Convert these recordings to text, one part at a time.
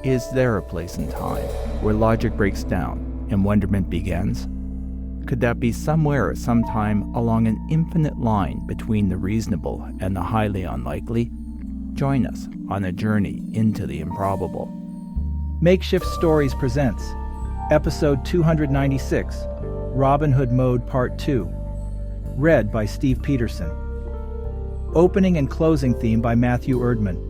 Is there a place in time where logic breaks down and wonderment begins? Could that be somewhere at some time along an infinite line between the reasonable and the highly unlikely? Join us on a journey into the improbable. Makeshift Stories presents Episode 296, Robin Hood Mode Part 2, read by Steve Peterson. Opening and closing theme by Matthew Erdman.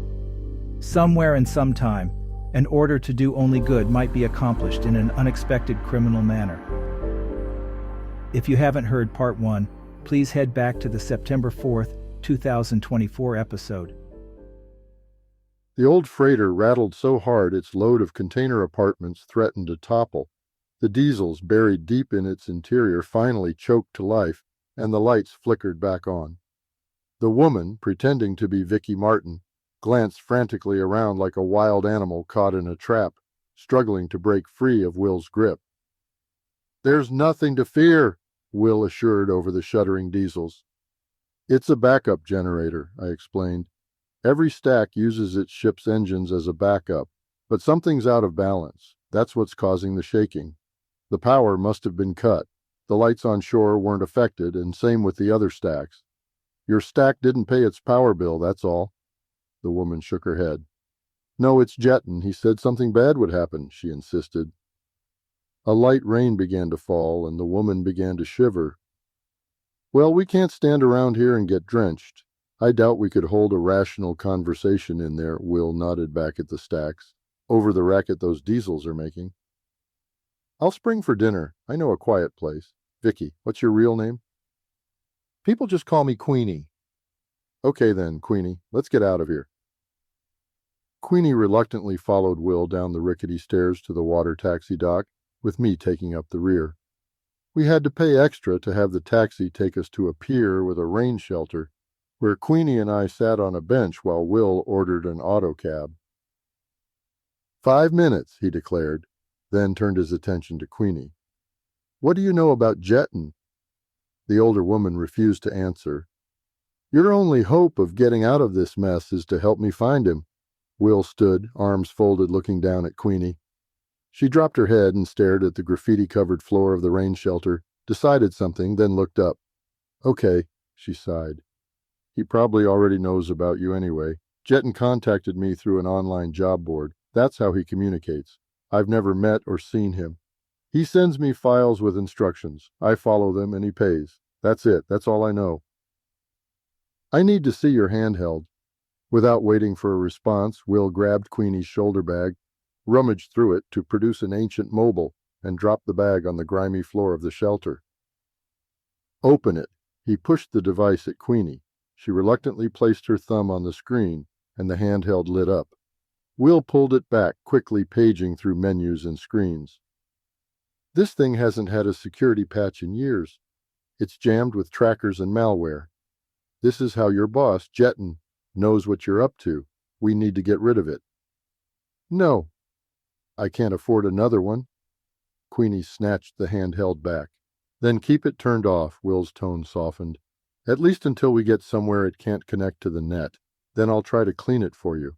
Somewhere and sometime, an order to do only good might be accomplished in an unexpected criminal manner. If you haven't heard Part 1, please head back to the September 4th, 2024 episode. The old freighter rattled so hard its load of container apartments threatened to topple. The diesels buried deep in its interior finally choked to life, and the lights flickered back on. The woman, pretending to be Vicky Martin, glanced frantically around like a wild animal caught in a trap, struggling to break free of Will's grip. "There's nothing to fear," Will assured over the shuddering diesels. "It's a backup generator," I explained. "Every stack uses its ship's engines as a backup, but something's out of balance. That's what's causing the shaking. The power must have been cut. The lights on shore weren't affected, and same with the other stacks. Your stack didn't pay its power bill, that's all." The woman shook her head. "No, it's Jetton. He said something bad would happen," she insisted. A light rain began to fall, and the woman began to shiver. "Well, we can't stand around here and get drenched. I doubt we could hold a rational conversation in there," Will nodded back at the stacks, "over the racket those diesels are making." "I'll spring for dinner. I know a quiet place. Vicky, what's your real name?" "People just call me Queenie." "Okay then, Queenie, let's get out of here." Queenie reluctantly followed Will down the rickety stairs to the water taxi dock, with me taking up the rear. We had to pay extra to have the taxi take us to a pier with a rain shelter, where Queenie and I sat on a bench while Will ordered an auto cab. "5 minutes," he declared, then turned his attention to Queenie. "What do you know about Jetton?" The older woman refused to answer. "Your only hope of getting out of this mess is to help me find him." Will stood, arms folded, looking down at Queenie. She dropped her head and stared at the graffiti-covered floor of the rain shelter, decided something, then looked up. "Okay," she sighed. "He probably already knows about you anyway. Jetton contacted me through an online job board. That's how he communicates. I've never met or seen him. He sends me files with instructions. I follow them and he pays. That's it. That's all I know." "I need to see your handheld." Without waiting for a response, Will grabbed Queenie's shoulder bag, rummaged through it to produce an ancient mobile, and dropped the bag on the grimy floor of the shelter. "Open it." He pushed the device at Queenie. She reluctantly placed her thumb on the screen, and the handheld lit up. Will pulled it back, quickly paging through menus and screens. "This thing hasn't had a security patch in years. It's jammed with trackers and malware. This is how your boss, Jetton, knows what you're up to. We need to get rid of it." "No." "I can't afford another one." Queenie snatched the handheld back. "Then keep it turned off," Will's tone softened. "At least until we get somewhere it can't connect to the net. Then I'll try to clean it for you."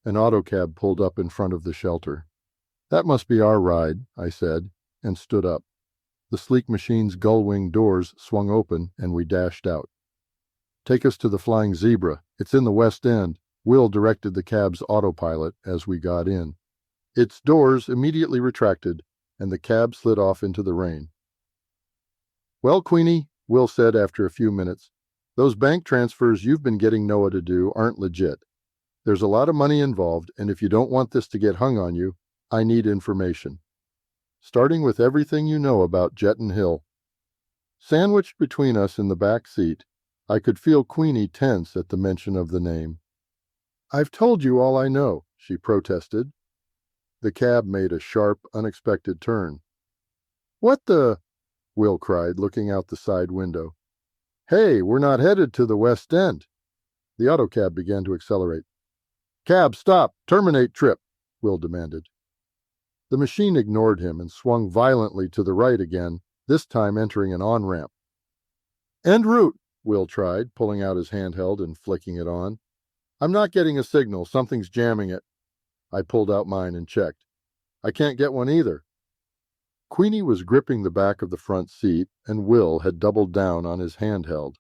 An autocab pulled up in front of the shelter. "That must be our ride," I said, and stood up. The sleek machine's gull-wing doors swung open, and we dashed out. "Take us to the Flying Zebra. It's in the West End." Will directed the cab's autopilot as we got in. Its doors immediately retracted, and the cab slid off into the rain. "Well, Queenie," Will said after a few minutes, "those bank transfers you've been getting Noah to do aren't legit. There's a lot of money involved, and if you don't want this to get hung on you, I need information. Starting with everything you know about Jetton Hill." Sandwiched between us in the back seat, I could feel Queenie tense at the mention of the name. "I've told you all I know," she protested. The cab made a sharp, unexpected turn. "What the?" Will cried, looking out the side window. "Hey, we're not headed to the West End." The autocab began to accelerate. "Cab, stop! Terminate trip!" Will demanded. The machine ignored him and swung violently to the right again, this time entering an on-ramp. "En route," Will tried, pulling out his handheld and flicking it on. "I'm not getting a signal. Something's jamming it." I pulled out mine and checked. I can't get one either. Queenie was gripping the back of the front seat, and Will had doubled down on his handheld.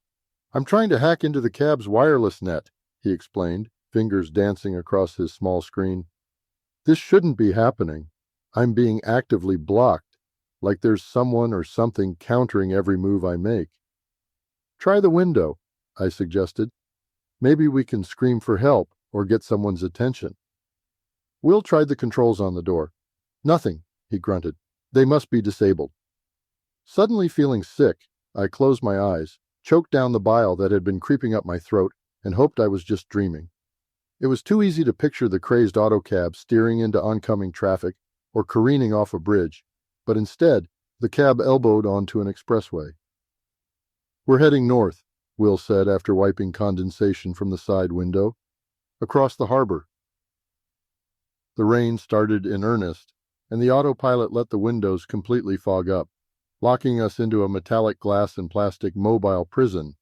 I'm trying to hack into the cab's wireless net, he explained, fingers dancing across his small screen. This shouldn't be happening. I'm being actively blocked, like there's someone or something countering every move I make. Try the window, I suggested. Maybe we can scream for help or get someone's attention. Will tried the controls on the door. Nothing, he grunted. They must be disabled. Suddenly feeling sick, I closed my eyes, choked down the bile that had been creeping up my throat, and hoped I was just dreaming. It was too easy to picture the crazed autocab steering into oncoming traffic or careening off a bridge, but instead, the cab elbowed onto an expressway. We're heading north, Will said after wiping condensation from the side window. Across the harbor. The rain started in earnest, and the autopilot let the windows completely fog up, locking us into a metallic glass and plastic mobile prison.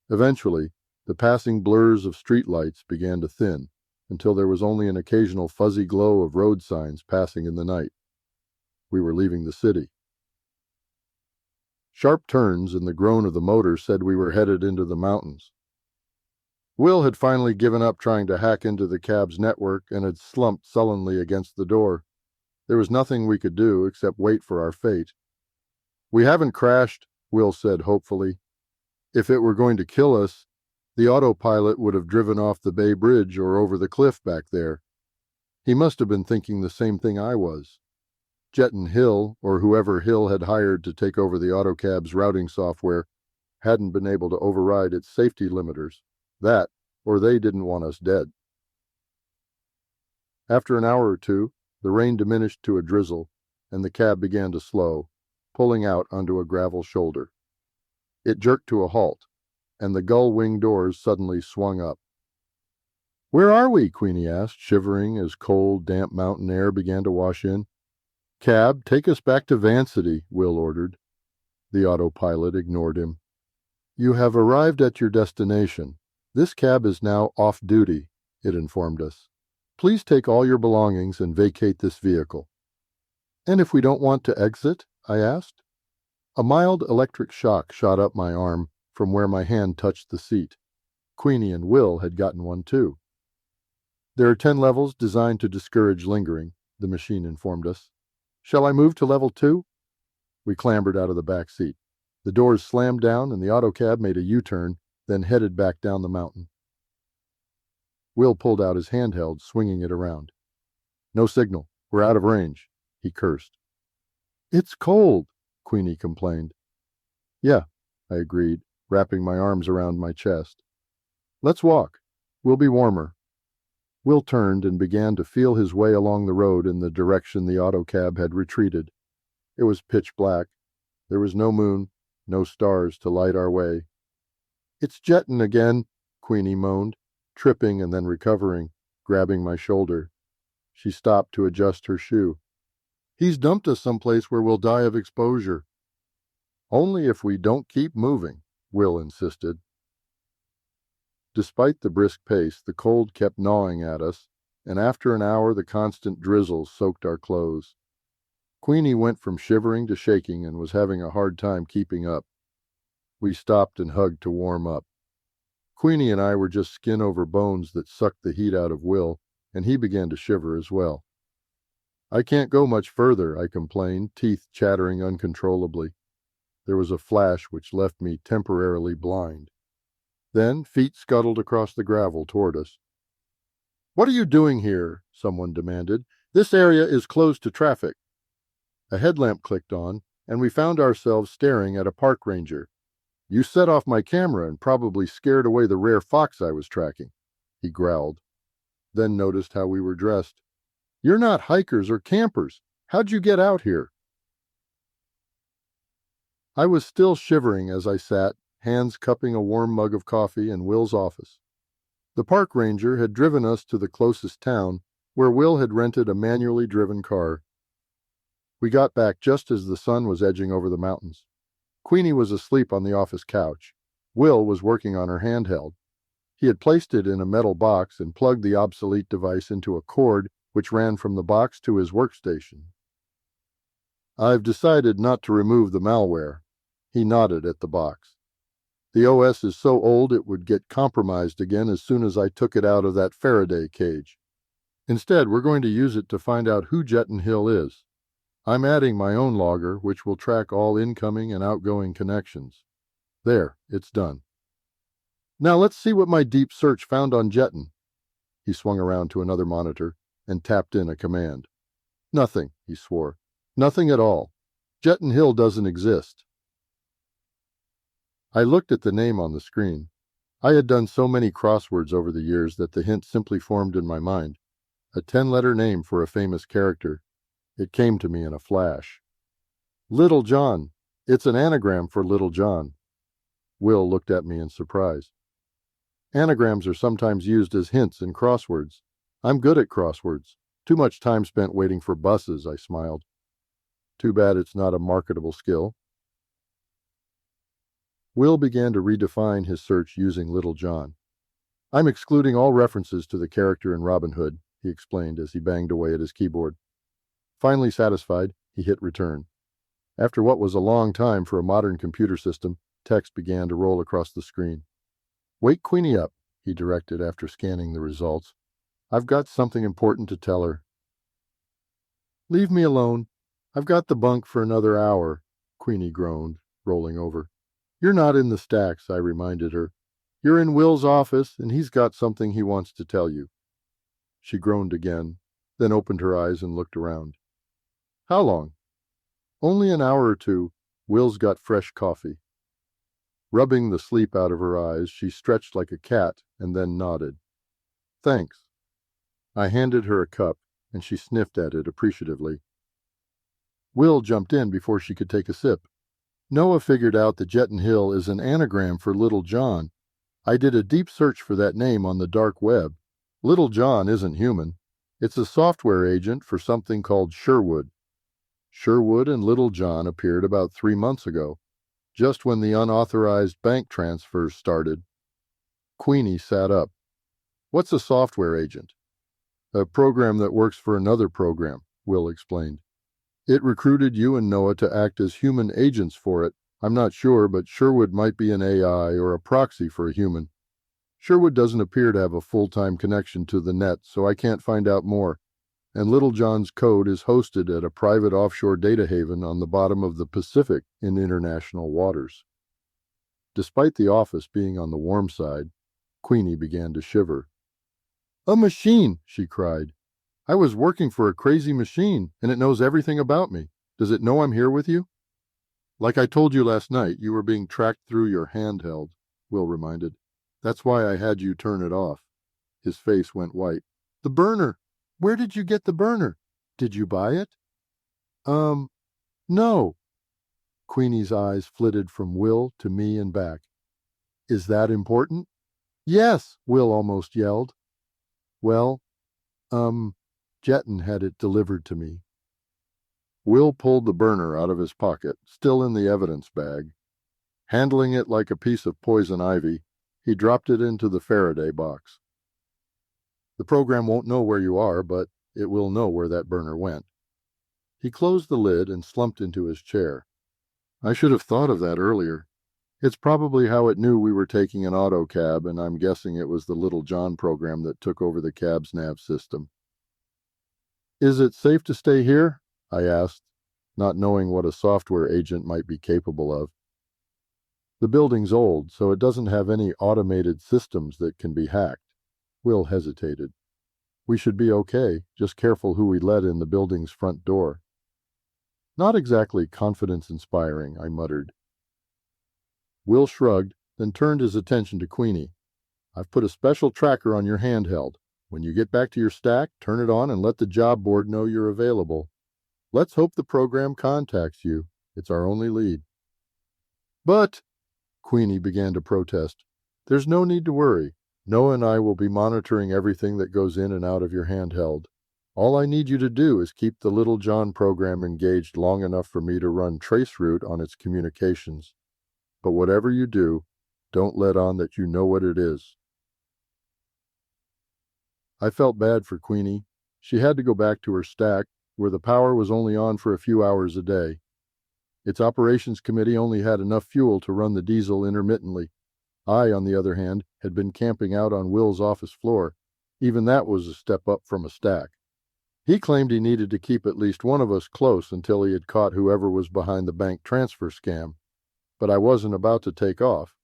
Eventually, the passing blurs of streetlights began to thin, until there was only an occasional fuzzy glow of road signs passing in the night. We were leaving the city. Sharp turns and the groan of the motor said we were headed into the mountains. Will had finally given up trying to hack into the cab's network and had slumped sullenly against the door. There was nothing we could do except wait for our fate. We haven't crashed, Will said hopefully. If it were going to kill us, the autopilot would have driven off the Bay Bridge or over the cliff back there. He must have been thinking the same thing I was. Jetton Hill, or whoever Hill had hired to take over the autocab's routing software, hadn't been able to override its safety limiters. That, or they didn't want us dead. After an hour or two, the rain diminished to a drizzle, and the cab began to slow, pulling out onto a gravel shoulder. It jerked to a halt, and the gull-wing doors suddenly swung up. Where are we? Queenie asked, shivering as cold, damp mountain air began to wash in. Cab, take us back to Vancity, Will ordered. The autopilot ignored him. You have arrived at your destination. This cab is now off duty, it informed us. Please take all your belongings and vacate this vehicle. And if we don't want to exit? I asked. A mild electric shock shot up my arm from where my hand touched the seat. Queenie and Will had gotten one too. There are 10 levels designed to discourage lingering, the machine informed us. Shall I move to level 2? We clambered out of the back seat. The doors slammed down and the autocab made a U-turn, then headed back down the mountain. Will pulled out his handheld, swinging it around. No signal. We're out of range, he cursed. It's cold, Queenie complained. Yeah, I agreed, wrapping my arms around my chest. Let's walk. We'll be warmer. Will turned and began to feel his way along the road in the direction the autocab had retreated. It was pitch black. There was no moon, no stars to light our way. It's Jetton again, Queenie moaned, tripping and then recovering, grabbing my shoulder. She stopped to adjust her shoe. He's dumped us someplace where we'll die of exposure. Only if we don't keep moving, Will insisted. Despite the brisk pace, the cold kept gnawing at us, and after an hour the constant drizzle soaked our clothes. Queenie went from shivering to shaking and was having a hard time keeping up. We stopped and hugged to warm up. Queenie and I were just skin over bones that sucked the heat out of Will, and he began to shiver as well. I can't go much further, I complained, teeth chattering uncontrollably. There was a flash which left me temporarily blind. Then feet scuttled across the gravel toward us. What are you doing here? Someone demanded. This area is closed to traffic. A headlamp clicked on, and we found ourselves staring at a park ranger. You set off my camera and probably scared away the rare fox I was tracking, he growled, then noticed how we were dressed. You're not hikers or campers. How'd you get out here? I was still shivering as I sat, hands cupping a warm mug of coffee in Will's office. The park ranger had driven us to the closest town, where Will had rented a manually driven car. We got back just as the sun was edging over the mountains. Queenie was asleep on the office couch. Will was working on her handheld. He had placed it in a metal box and plugged the obsolete device into a cord which ran from the box to his workstation. I've decided not to remove the malware. He nodded at the box. The OS is so old it would get compromised again as soon as I took it out of that Faraday cage. Instead, we're going to use it to find out who Jetton Hill is. I'm adding my own logger, which will track all incoming and outgoing connections. There, it's done. Now let's see what my deep search found on Jetton. He swung around to another monitor and tapped in a command. Nothing, he swore. Nothing at all. Jetton Hill doesn't exist. I looked at the name on the screen. I had done so many crosswords over the years that the hint simply formed in my mind. A 10-letter name for a famous character. It came to me in a flash. Little John. It's an anagram for Little John. Will looked at me in surprise. Anagrams are sometimes used as hints in crosswords. I'm good at crosswords. Too much time spent waiting for buses, I smiled. Too bad it's not a marketable skill. Will began to redefine his search using Little John. I'm excluding all references to the character in Robin Hood, he explained as he banged away at his keyboard. Finally satisfied, he hit return. After what was a long time for a modern computer system, text began to roll across the screen. Wake Queenie up, he directed after scanning the results. I've got something important to tell her. Leave me alone. I've got the bunk for another hour, Queenie groaned, rolling over. You're not in the stacks, I reminded her. You're in Will's office, and he's got something he wants to tell you. She groaned again, then opened her eyes and looked around. How long? Only an hour or two. Will's got fresh coffee. Rubbing the sleep out of her eyes, she stretched like a cat and then nodded. Thanks. I handed her a cup, and she sniffed at it appreciatively. Will jumped in before she could take a sip. Noah figured out that Jetton Hill is an anagram for Little John. I did a deep search for that name on the dark web. Little John isn't human. It's a software agent for something called Sherwood. Sherwood and Little John appeared about 3 months ago, just when the unauthorized bank transfers started. Queenie sat up. What's a software agent? A program that works for another program, Will explained. It recruited you and Noah to act as human agents for it. I'm not sure, but Sherwood might be an AI or a proxy for a human. Sherwood doesn't appear to have a full-time connection to the net, so I can't find out more. And Little John's code is hosted at a private offshore data haven on the bottom of the Pacific in international waters. Despite the office being on the warm side, Queenie began to shiver. A machine, she cried. I was working for a crazy machine, and it knows everything about me. Does it know I'm here with you? Like I told you last night, you were being tracked through your handheld, Will reminded. That's why I had you turn it off. His face went white. The burner! Where did you get the burner? Did you buy it? No. Queenie's eyes flitted from Will to me and back. Is that important? Yes, Will almost yelled. Well, Jetton had it delivered to me. Will pulled the burner out of his pocket, still in the evidence bag. Handling it like a piece of poison ivy, he dropped it into the Faraday box. The program won't know where you are, but it will know where that burner went. He closed the lid and slumped into his chair. I should have thought of that earlier. It's probably how it knew we were taking an auto cab, and I'm guessing it was the Little John program that took over the cab's nav system. Is it safe to stay here? I asked, not knowing what a software agent might be capable of. The building's old, so it doesn't have any automated systems that can be hacked. Will hesitated. We should be okay, just careful who we let in the building's front door. Not exactly confidence-inspiring, I muttered. Will shrugged, then turned his attention to Queenie. I've put a special tracker on your handheld. When you get back to your stack, turn it on and let the job board know you're available. Let's hope the program contacts you. It's our only lead. But, Queenie began to protest, there's no need to worry. Noah and I will be monitoring everything that goes in and out of your handheld. All I need you to do is keep the Little John program engaged long enough for me to run traceroute on its communications. But whatever you do, don't let on that you know what it is. I felt bad for Queenie. She had to go back to her stack, where the power was only on for a few hours a day. Its operations committee only had enough fuel to run the diesel intermittently. I, on the other hand, had been camping out on Will's office floor. Even that was a step up from a stack. He claimed he needed to keep at least one of us close until he had caught whoever was behind the bank transfer scam. But I wasn't about to take off.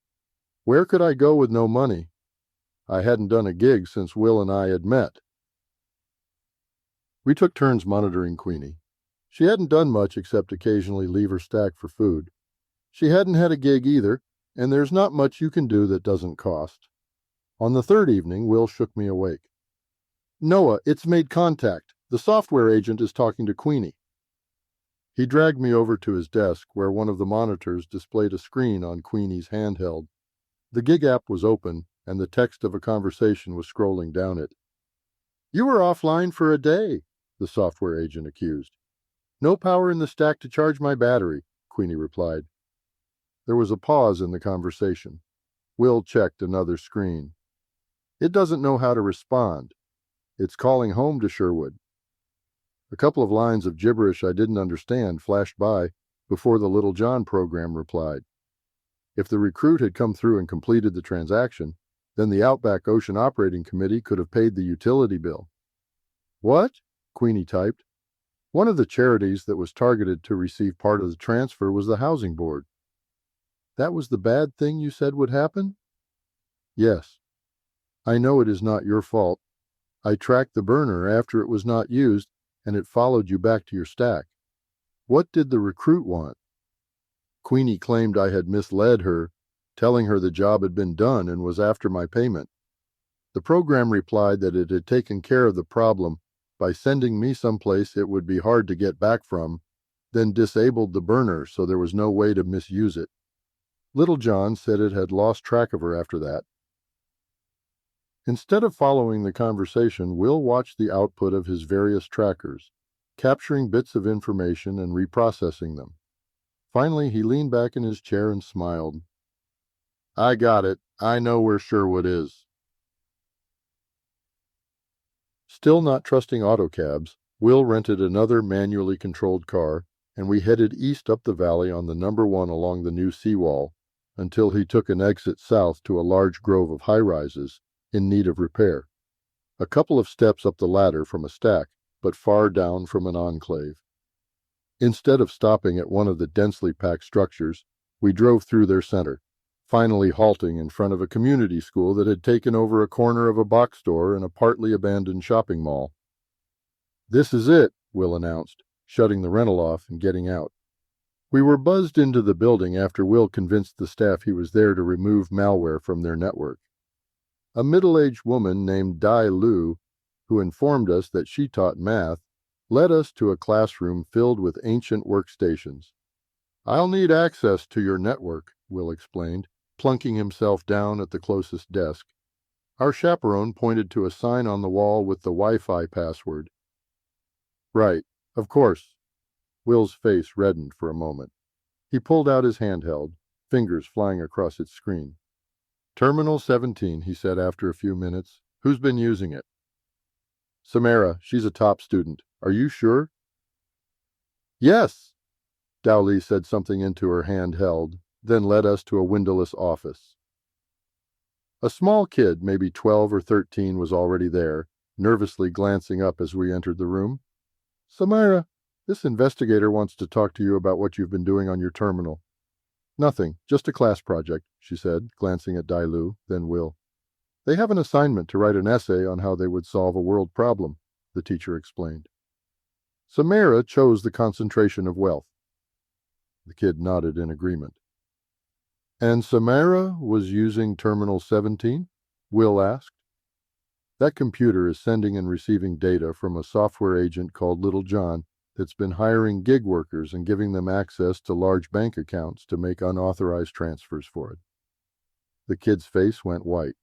Where could I go with no money? I hadn't done a gig since Will and I had met. We took turns monitoring Queenie. She hadn't done much except occasionally leave her stack for food. She hadn't had a gig either, and there's not much you can do that doesn't cost. On the third evening, Will shook me awake. "Noah, it's made contact. The software agent is talking to Queenie." He dragged me over to his desk, where one of the monitors displayed a screen on Queenie's handheld. The gig app was open, and the text of a conversation was scrolling down it. "You were offline for a day," the software agent accused. "No power in the stack to charge my battery," Queenie replied. There was a pause in the conversation. Will checked another screen. "It doesn't know how to respond. It's calling home to Sherwood." A couple of lines of gibberish I didn't understand flashed by before the Little John program replied. If the recruit had come through and completed the transaction, then the Outback Ocean Operating Committee could have paid the utility bill. "What?" Queenie typed. One of the charities that was targeted to receive part of the transfer was the Housing Board. "That was the bad thing you said would happen?" "Yes. I know it is not your fault. I tracked the burner after it was not used, and it followed you back to your stack. What did the recruit want?" Queenie claimed I had misled her, telling her the job had been done and was after my payment. The program replied that it had taken care of the problem by sending me someplace it would be hard to get back from, then disabled the burner so there was no way to misuse it. Little John said it had lost track of her after that. Instead of following the conversation, Will watched the output of his various trackers, capturing bits of information and reprocessing them. Finally, he leaned back in his chair and smiled. "I got it. I know where Sherwood is." Still not trusting autocabs, Will rented another manually controlled car, and we headed east up the valley on the number 1 along the new seawall until he took an exit south to a large grove of high-rises in need of repair. A couple of steps up the ladder from a stack, but far down from an enclave. Instead of stopping at one of the densely packed structures, we drove through their center, finally halting in front of a community school that had taken over a corner of a box store and a partly abandoned shopping mall. "This is it," Will announced, shutting the rental off and getting out. We were buzzed into the building after Will convinced the staff he was there to remove malware from their network. A middle-aged woman named Dai Lu, who informed us that she taught math, led us to a classroom filled with ancient workstations. "I'll need access to your network," Will explained, plunking himself down at the closest desk. Our chaperone pointed to a sign on the wall with the Wi-Fi password. "Right, of course." Will's face reddened for a moment. He pulled out his handheld, fingers flying across its screen. "Terminal 17, he said after a few minutes. "Who's been using it?" "Samara, she's a top student. Are you sure?" "Yes." Dowley said something into her handheld, then led us to a windowless office. A small kid, maybe 12 or 13, was already there, nervously glancing up as we entered the room. "Samara, this investigator wants to talk to you about what you've been doing on your terminal." "Nothing, just a class project," she said, glancing at Dailu, then Will. "They have an assignment to write an essay on how they would solve a world problem," the teacher explained. "Samara chose the concentration of wealth." The kid nodded in agreement. "And Samara was using Terminal 17? Will asked. "That computer is sending and receiving data from a software agent called Little John that's been hiring gig workers and giving them access to large bank accounts to make unauthorized transfers for it." The kid's face went white.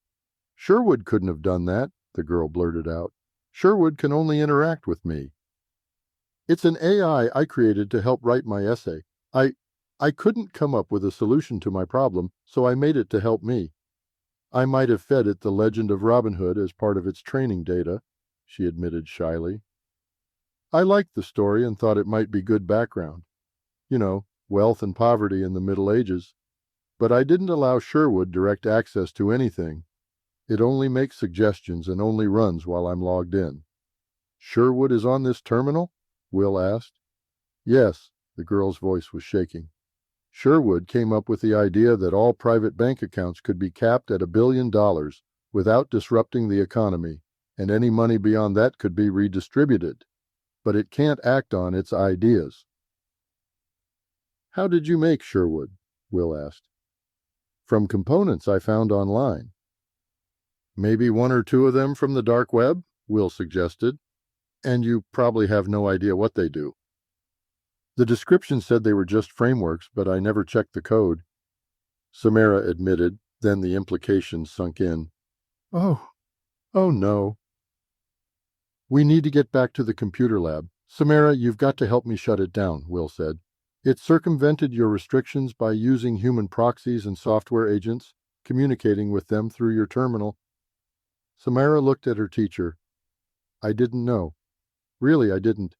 "Sherwood couldn't have done that," the girl blurted out. "Sherwood can only interact with me. It's an AI I created to help write my essay. I couldn't come up with a solution to my problem, so I made it to help me. I might have fed it the legend of Robin Hood as part of its training data," she admitted shyly. I liked the story and thought it might be good background. You know, wealth and poverty in the Middle Ages. But I didn't allow Sherwood direct access to anything. It only makes suggestions and only runs while I'm logged in. Sherwood is on this terminal? Will asked. Yes, the girl's voice was shaking. Sherwood came up with the idea that all private bank accounts could be capped at $1 billion without disrupting the economy, and any money beyond that could be redistributed. But it can't act on its ideas. How did you make Sherwood? Will asked. From components I found online. Maybe one or two of them from the dark web? Will suggested. And you probably have no idea what they do. The description said they were just frameworks, but I never checked the code. Samara admitted, then the implications sunk in. Oh no. We need to get back to the computer lab. Samara, you've got to help me shut it down, Will said. It circumvented your restrictions by using human proxies and software agents, communicating with them through your terminal. Samara looked at her teacher. I didn't know. Really, I didn't.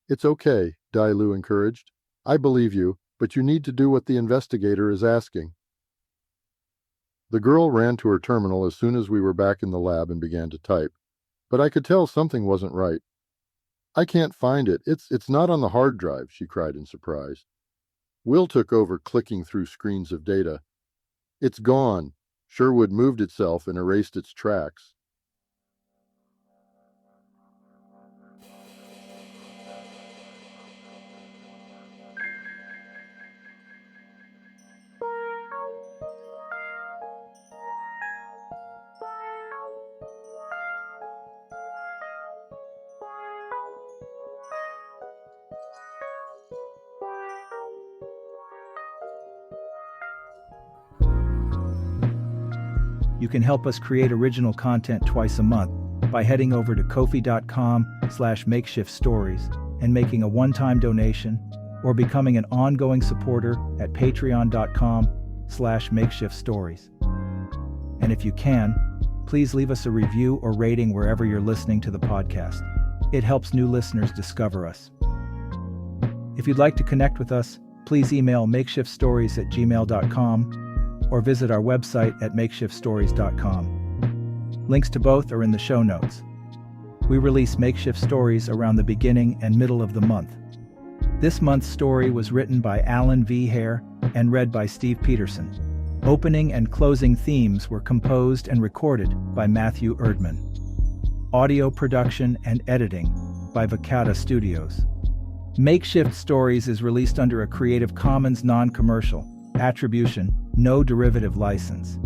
It's okay, Dai Lu encouraged. I believe you, but you need to do what the investigator is asking. The girl ran to her terminal as soon as we were back in the lab and began to type. But I could tell something wasn't right. I can't find it. It's not on the hard drive, she cried in surprise. Will took over clicking through screens of data. It's gone. Sherwood moved itself and erased its tracks. You can help us create original content twice a month by heading over to ko-fi.com/makeshiftstories and making a one-time donation, or becoming an ongoing supporter at patreon.com/makeshiftstories. And if you can, please leave us a review or rating wherever you're listening to the podcast. It helps new listeners discover us. If you'd like to connect with us, please email makeshiftstories@gmail.com or visit our website at makeshiftstories.com. Links to both are in the show notes. We release Makeshift Stories around the beginning and middle of the month. This month's story was written by Alan V. Hare and read by Steve Peterson. Opening and closing themes were composed and recorded by Matthew Erdman. Audio production and editing by Vicata Studios. Makeshift Stories is released under a Creative Commons non-commercial, attribution, no derivative license.